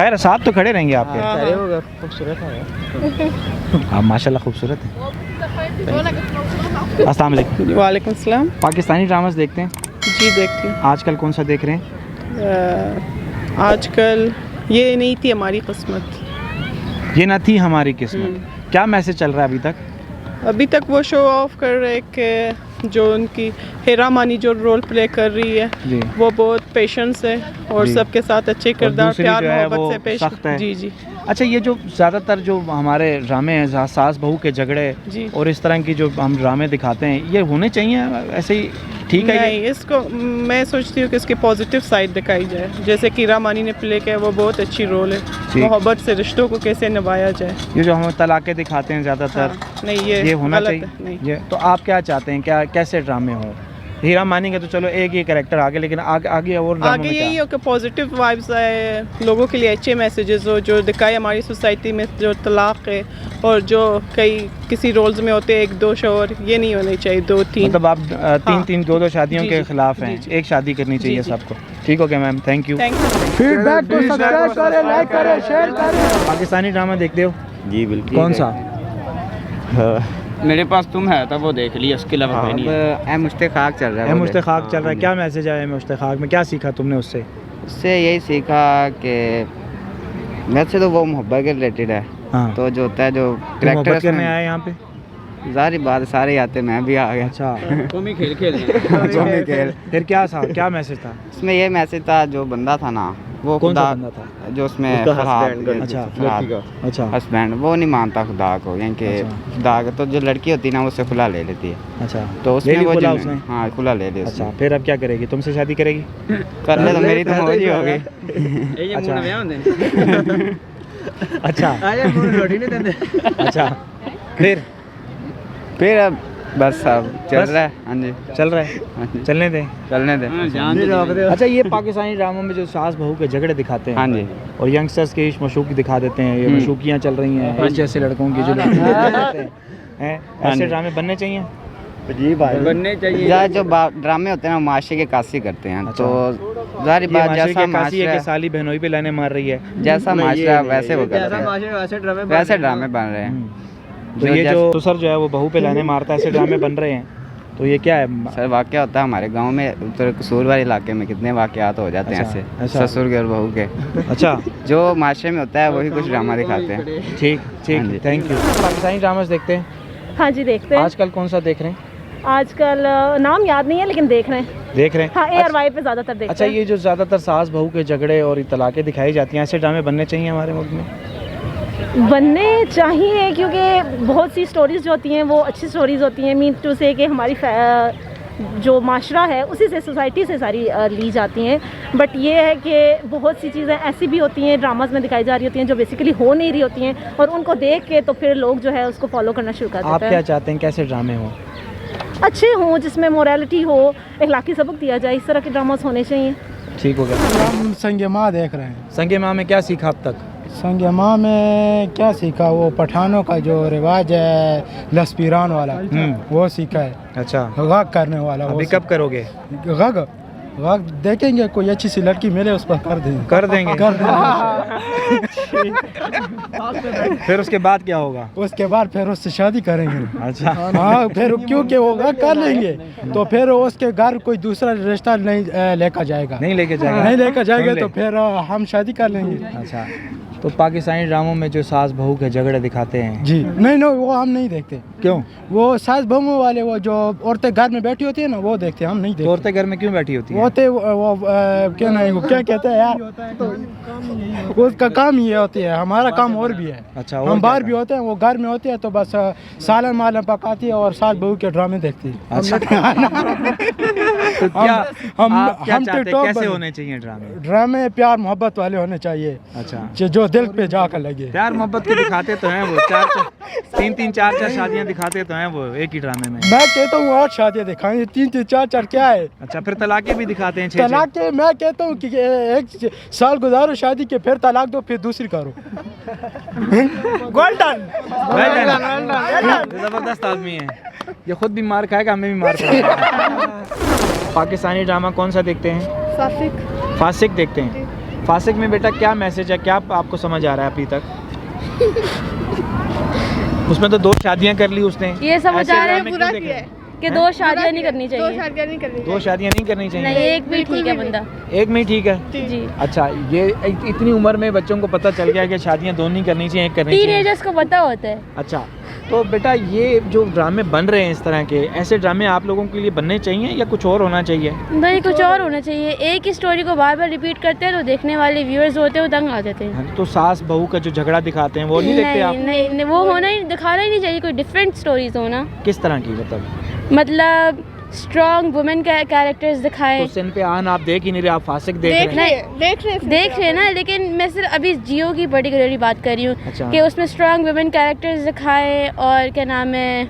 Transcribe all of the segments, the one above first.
खैर साथ तो खड़े रहेंगे आपके। खूबसूरत है आप माशाल्लाह खूबसूरत हैं। अस्सलाम वालेकुम। वालेकुम सलाम। पाकिस्तानी ड्रामास देखते हैं? जी देखती हूँ। आजकल कौन सा देख रहे हैं? आजकल ये नहीं थी हमारी किस्मत। ये ना थी हमारी किस्मत। क्या मैसेज चल रहा है अभी तक? अभी तक वो शो ऑफ कर रहे कि जो उनकी हेरा मानी जो रोल प्ले कर रही है जी। वो बहुत पेशेंस है और जी। सबके साथ अच्छे किरदार दूसरी प्यार जो है मोहब्बत वो से पेश सख्त है। जी जी अच्छा, ये जो ज़्यादातर जो हमारे ड्रामे हैं सास बहू के झगड़े जी। और इस तरह की जो हम ड्रामे दिखाते हैं, ये होने चाहिए ऐसे ही? ठीक है नहीं, इसको मैं सोचती हूँ कि इसकी पॉजिटिव साइड दिखाई जाए। जैसे कि हीरा मानी ने प्ले किया वो बहुत अच्छी रोल है। मोहब्बत से रिश्तों को कैसे निभाया जाए। ये जो हम तलाक़ें दिखाते हैं ज़्यादातर, नहीं ये होना गलत चाहिए? है, नहीं। ये तो आप क्या चाहते हैं, क्या कैसे ड्रामे हों? हीरा मानी का तो चलो एक ही कैरेक्टर आगे, लेकिन आगे और ड्रामों आगे में यही क्या? हो कि पॉजिटिव वाइब्स आए, लोगों के लिए अच्छे मैसेजेस हो जो दिखाए हमारी सोसाइटी में जो तलाक है और जो कई किसी रोल्स में होते हैं 1-2 शोहर, ये नहीं होने चाहिए 2-3। मतलब आप तीन दो शादियों जी, के जी, खिलाफ हैं? जी, एक शादी करनी चाहिए जी। सबको। ठीक हो गया ma'am, thank you. Thank you. Feedback को सब्सक्राइब करें, लाइक करें, शेयर करें। पाकिस्तानी ड्रामा देखते हो? जी बिल्कुल। कौन सा? मेरे पास तुम है तो वो देख लिया, उसके अलावा कोई नहीं है। मुश्ताक चल रहा है मुश्ताक चल रहा है। क्या मैसेज आया मुश्ताक में? क्या सीखा तुमने उससे? उससे यही सीखा कि वैसे तो वो मोहब्बत के रिलेटेड है। हाँ। तो जो होता है जो मोहब्बत करेक्टर करने आए यहाँ पे? जारी बात सारे आते, मैं भी आ गया। अच्छा। तुम ही खेल खेल फिर क्या मैसेज था? इसमें ये मैसेज था, जो बंदा था ना वो कौन सा खुदा बंदा था? जो उसमें अच्छा। हस्बैंड वो नहीं मानता खुदा को, यानी कि अच्छा। खुदा को तो जो लड़की होती है ना उससे खुला ले लेती है। अच्छा, तो उसमें वो खुला जो- उसने? हाँ खुला ले लिया अच्छा, उसने। फिर अब क्या करेगी? तुमसे शादी करेगी? कर ले तो मेरी तो मौज ही हो गई। ये अच्छा। मुंह नया होंदे अच्छा। आया मुंह रोटी नहीं देंदे। अच्छा, फिर अब बस अब चल बस? रहा है। हाँ जी चल रहा है, हाँ जी, चलने दें। चलने दे। जान दे। अच्छा, ये पाकिस्तानी ड्रामों में जो सास बहू के झगड़े दिखाते हैं हाँ जी। और यंगस्टर्स के मशूक दिखा देते हैं, ये मशूकियाँ चल रही हैं इस जैसे लड़कों की जो लड़के दिखाते हैं, ऐसे जी। ड्रामे बनने चाहिए? बनने चाहिए। या जो ड्रामे होते हैं माशरे के कासी करते हैं। अच्छा। तो जारी ये बात माशरे जैसा की कासी है कि माशरा साली बहनोई पे लाने मार रही है। जैसा माशरा वैसे वो करते हैं, वैसे ड्रामे बन रहे हैं। तो जो ये जैसे- जो ससुर जो है वो बहू पे लाने मारता है, ऐसे ड्रामे बन रहे हैं, तो ये क्या है? सर वाक़या होता है हमारे गांव में, उत्तर कसूर वाले इलाके में कितने वाक़यात हो जाते हैं अच्छा, ऐसे अच्छा। ससुर के और बहू के। अच्छा, जो माशरे में होता है वही कुछ ड्रामा दिखाते हैं। ठीक हाँ ठीक, जी। Thank you. पाकिस्तानी ड्रामास देखते हैं? हाँ जी देखते हैं। आजकल कौन सा देख रहे हैं? आजकल नाम याद नहीं है लेकिन देख रहे हैं। देख रहे हैं? हाँ, ARY पे ज़्यादातर देखते अच्छा, हैं। ये जो ज़्यादातर सास बहू के झगड़े और तलाक़ें दिखाई जाती हैं, ऐसे ड्रामे बनने चाहिए हमारे मुल्क में? बनने चाहिए क्योंकि बहुत सी स्टोरीज़ जो होती हैं वो अच्छी स्टोरीज़ होती हैं। मीन टू से कि हमारी जो माशरा है उसी से, सोसाइटी से सारी ली जाती हैं। बट ये है कि बहुत सी चीज़ें ऐसी भी होती हैं ड्रामाज में दिखाई जा रही होती हैं जो बेसिकली हो नहीं रही होती हैं, और उनको देख के तो फिर लोग जो है उसको फॉलो करना शुरू कर आप देते क्या हैं। चाहते हैं, कैसे ड्रामे हों? अच्छे हों, जिसमें मोरालिटी हो, इखलाकी सबक दिया जाए, इस तरह के ड्रामाज होने चाहिए। ठीक हो गया। हम संगे माँ देख रहे हैं। संगे माँ में क्या सीखा अब तक? संगे माँ में क्या सीखा, वो पठानों का जो रिवाज है लसपीरान वाला वो सीखा है। अच्छा, गग करने वाला वो अभी कब करोगे? गग गग देखेंगे, कोई अच्छी सी लड़की मिले उस पर कर देंगे। कर देंगे। कर देंगे। फिर उसके बाद क्या होगा? उसके बाद फिर उससे शादी करेंगे। अच्छा, हाँ, फिर क्योंकि वो गग कर लेंगे तो फिर उसके घर कोई दूसरा रिश्ता नहीं लेकर जाएगा। नहीं लेके जाएगा? नहीं लेकर जाएगा सुन ले। तो फिर हम शादी कर लेंगे। अच्छा, तो पाकिस्तानी ड्रामों में जो सास बहू के झगड़े दिखाते हैं, जी नहीं वो हम नहीं देखते। क्यों? वो सास बहू वाले, वो जो औरतें घर में बैठी होती है ना वो देखते हैं, हम नहीं तो देखते। औरतें घर में क्यों बैठी होती हैं? होते क्या नहीं, वो क्या कहते हैं यार, उसका काम ये होती है, हमारा काम और भी है। अच्छा, और हम क्या बाहर काम? भी होते हैं, वो घर में होते हैं तो बस सालन मालन पकाती है और सास बहू के ड्रामे देखती है। अच्छा। तो क्या आप क्या चाहते हैं, कैसे होने चाहिए ड्रामे? ड्रामे प्यार मोहब्बत वाले होने चाहिए, अच्छा, जो दिल पे जाकर लगे। प्यार मोहब्बत के दिखाते तो हैं वो, तीन चार शादियां दिखाते तो हैं वो एक ही ड्रामे में। मैं कहता हूँ 8 शादियाँ दिखाएंगे, 3 4 क्या है। अच्छा, फिर तलाक़ें भी दिखाते हैं 6 तलाक के मैं कहता हूँ कि 1 साल गुजारो शादी के, फिर तलाक दो, फिर दूसरी करो। गोल्डन जबरदस्त आदमी है ये, खुद भी मार खाएगा, हमें भी मार खाएगा। पाकिस्तानी ड्रामा कौन सा देखते हैं? फासिक। फासिक देखते हैं? फासिक में बेटा क्या मैसेज है, क्या आपको समझ आ रहा है अभी तक? उसमें तो 2 शादियां कर ली उसने, ये समझ ऐसे आ रहा है ड्रामे बुरा क्यों देख किया रहे है हैं? कि 2 शादियां नहीं करनी दो चाहिए। शादियां नहीं करनी 2 शादियां नहीं करनी चाहिए? नहीं, एक भी ठीक है बंदा। एक में ही ठीक है। जी। अच्छा, ये इतनी उम्र में बच्चों को पता चल गया कि शादियां 2 नहीं करनी चाहिए, एक करनी चाहिए। टीनेजर्स को पता होता है। अच्छा, तो बेटा ये जो ड्रामे बन रहे हैं इस तरह के, ऐसे ड्रामे आप लोगों के लिए बनने चाहिए या कुछ और होना चाहिए? नहीं, कुछ और होना चाहिए। एक ही स्टोरी को बार बार रिपीट करते हैं तो देखने वाले व्यूअर्स होते हैं वो तंग आ जाते हैं। हाँ, तो सास बहू का जो झगड़ा दिखाते हैं वो नहीं देखते आप? नहीं, वो होना ही दिखाना ही नहीं चाहिए। कोई डिफरेंट स्टोरीज होना। किस तरह की मतलब स्ट्रॉन्ग वुमेन का कैरेक्टर्स दिखाएं। तो सिन पे आन आप देख ही नहीं रहे, आप फासिक देख रहे हैं। देख रहे हैं ना, लेकिन मैं सिर्फ अभी जियो की पर्टिकुलरली बात कर रही हूँ। अच्छा। कि उसमें स्ट्रॉन्ग वुमेन कैरेक्टर्स दिखाएं और क्या नाम है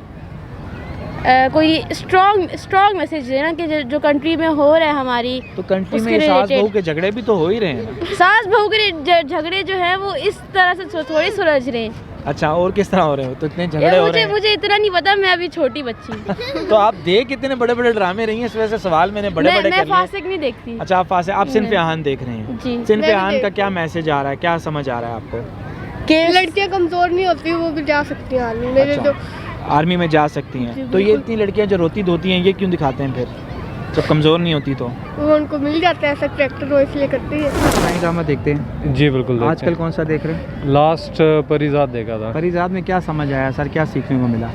कोई स्ट्रॉन्ग मैसेज देना कि जो कंट्री में हो रहा है हमारी, तो कंट्री उसके में सास related। बहू के झगड़े भी तो हो ही रहे हैं। सास बहू के झगड़े जो है वो इस तरह से थोड़ी सुलझ रहे हैं। अच्छा, और किस तरह हो रहे हो? तो इतने झगड़े ये हो रहे हैं। मुझे इतना नहीं पता, मैं अभी छोटी बच्ची हूँ। तो आप देख इतने बड़े बड़े ड्रामे रही हैं, इस वजह से सवाल मैंने बड़े मैं कर लिए। फासिक नहीं देखती। अच्छा, आप फासिक, आप सिन पे आन देख रहे हैं। जी। सिन पे मैं भी आन का देखती क्या मैसेज आ रहा है, क्या समझ आ रहा है आपको? कि लड़कियां कमजोर नहीं होती, वो भी जा सकती हैं आर्मी में। अच्छा, जो आर्मी में जा सकती हैं। तो ये इतनी लड़कियां जो रोती धोती हैं, ये क्यों दिखाते हैं फिर, जब कमज़ोर नहीं होती? तो वो उनको मिल जाता है ऐसा ट्रैक्टर, वो इसलिए करती है। नई ड्रामा देखते हैं जी बिल्कुल देखते आजकल? कौन सा देख रहे हैं? हैं। लास्ट परिजात देखा था। परिजात में क्या समझ आया सर, क्या सीखने को मिला?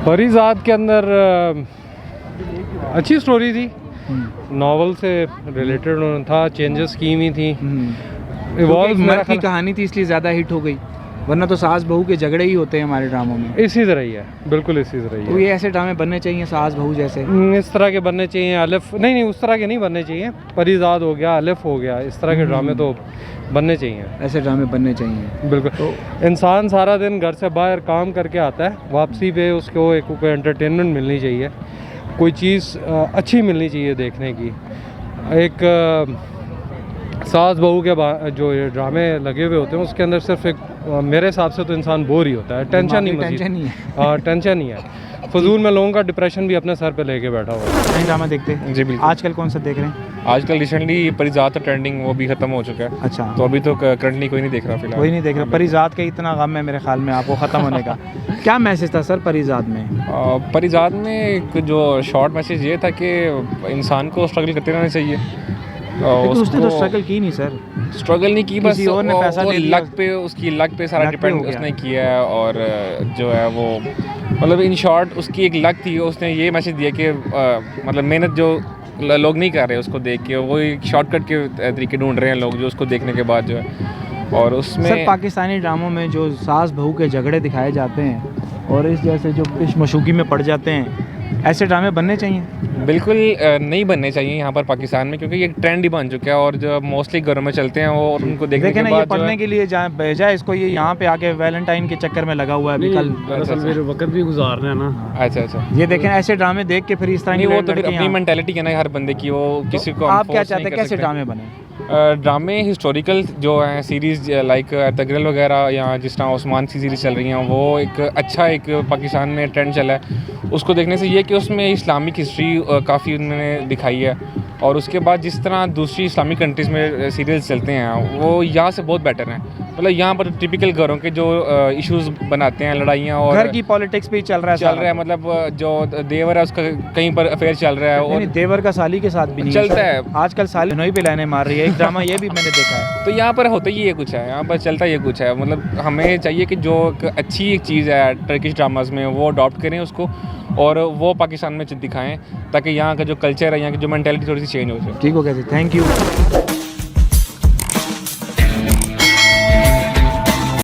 परिजात के अंदर अच्छी स्टोरी थी, हम्म, नॉवल से रिलेटेड था, चेंजेस की हुई थी, क्योंकि इवॉल्व एक मर्द की कहानी थी इसलिए ज़्यादा हिट हो गई, वरना तो सास बहू के झगड़े ही होते हैं हमारे ड्रामों में। इसी तरह ही है, बिल्कुल इसी तरह ही तो है। ये ऐसे ड्रामे बनने चाहिए सास बहू जैसे? इस तरह के बनने चाहिए। अलिफ नहीं, उस तरह के नहीं बनने चाहिए। परिजात हो गया, अलिफ हो गया, इस तरह के ड्रामे तो बनने चाहिए। ऐसे ड्रामे बनने चाहिए। बिल्कुल। इंसान सारा दिन घर से बाहर काम करके आता है, वापसी पे उसको एक कोई एंटरटेनमेंट मिलनी चाहिए, कोई चीज़ अच्छी मिलनी चाहिए देखने की। एक सास बहू के जो ये ड्रामे लगे हुए होते हैं उसके अंदर सिर्फ एक मेरे हिसाब से तो इंसान बोर ही होता है, टेंशन नहीं, टेंशन नहीं है। टेंशन नहीं है। फजूल में लोगों का डिप्रेशन भी अपने सर पे लेके बैठा हुआ है। नई ड्रामा देखते हैं जी बिल्कुल। आजकल कौन सा देख रहे हैं? आजकल रिसेंटली परिजात ट्रेंडिंग वो भी खत्म हो चुका है, अच्छा, तो अभी तो करंटली कोई नहीं देख रहा फिलहाल। कोई नहीं देख रहा। परिजात का इतना गम है मेरे ख्याल में आपको ख़त्म होने का। क्या मैसेज था सर परिजात में? परिजात में एक जो शॉर्ट मैसेज ये था कि इंसान को स्ट्रगल करते रहना चाहिए। लेकिन उसने तो स्ट्रगल की नहीं सर। स्ट्रगल नहीं की, बस किसी और ने पैसा दे दिया। लक पे, उसकी लक पे सारा लक पे डिपेंड हो गया। उसने किया है। और जो है वो मतलब इन शॉर्ट उसकी एक लक थी, उसने ये मैसेज दिया कि मतलब मेहनत जो लोग नहीं कर रहे उसको देख के, वो एक शॉर्टकट के तरीके ढूंढ रहे हैं लोग जो उसको देखने के बाद जो है। और उसमें सर पाकिस्तानी ड्रामों में जो सास बहू के झगड़े दिखाए जाते हैं और इस जैसे जो इस मशूकी में पड़ जाते हैं, ऐसे ड्रामे बनने चाहिए? बिल्कुल नहीं बनने चाहिए यहाँ पर पाकिस्तान में, क्योंकि ये एक ट्रेंड ही बन चुका है और जो मोस्टली घरों में चलते हैं वो, और उनको देखने देखे के ना, ये बाद जो पढ़ने है के लिए भेजा है इसको, ये यहाँ पे आके वैलेंटाइन के चक्कर में लगा हुआ है अभी कल। दरअसल मेरे वक्त भी गुजार रहे हैं ना। अच्छा ये देखें ऐसे ड्रामे देख के फिर इस तरह नहीं, की वो तो फिर लड़कियां- अपनी मेंटालिटी है ना हर बंदे की, वो किसी को आप क्या चाहते हैं कैसे ड्रामे बने? ड्रामे हिस्टोरिकल जो हैं सीरीज़ लाइक तगरल वगैरह या जिस तरह उस्मान की सीरीज़ चल रही हैं, वो एक अच्छा एक पाकिस्तान में ट्रेंड चला है। उसको देखने से ये कि उसमें इस्लामिक हिस्ट्री काफ़ी उन्होंने दिखाई है, और उसके बाद जिस तरह दूसरी इस्लामिक कंट्रीज़ में सीरियल्स चलते हैं वो यहाँ से बहुत बेटर हैं। मतलब यहाँ पर टिपिकल घरों के जो इश्यूज़ बनाते हैं, लड़ाइयाँ और घर की पॉलिटिक्स भी चल रहा है मतलब जो देवर है उसका कहीं पर अफेयर चल रहा है, और देवर का साली के साथ भी नहीं चलता है। आजकल साली नोई पे लाने मार रही है, एक ड्रामा ये भी मैंने देखा है। तो यहाँ पर होता ही ये कुछ है, यहाँ पर चलता ये कुछ है। मतलब हमें चाहिए कि जो एक अच्छी एक चीज़ है टर्किश ड्रामाज में वो अडॉप्ट करें उसको, और वो पाकिस्तान में दिखाएं, ताकि यहाँ का जो कल्चर है, यहाँ की जो मेंटालिटी थोड़ी सी चेंज हो जाए। ठीक हो गया जी, थैंक यू।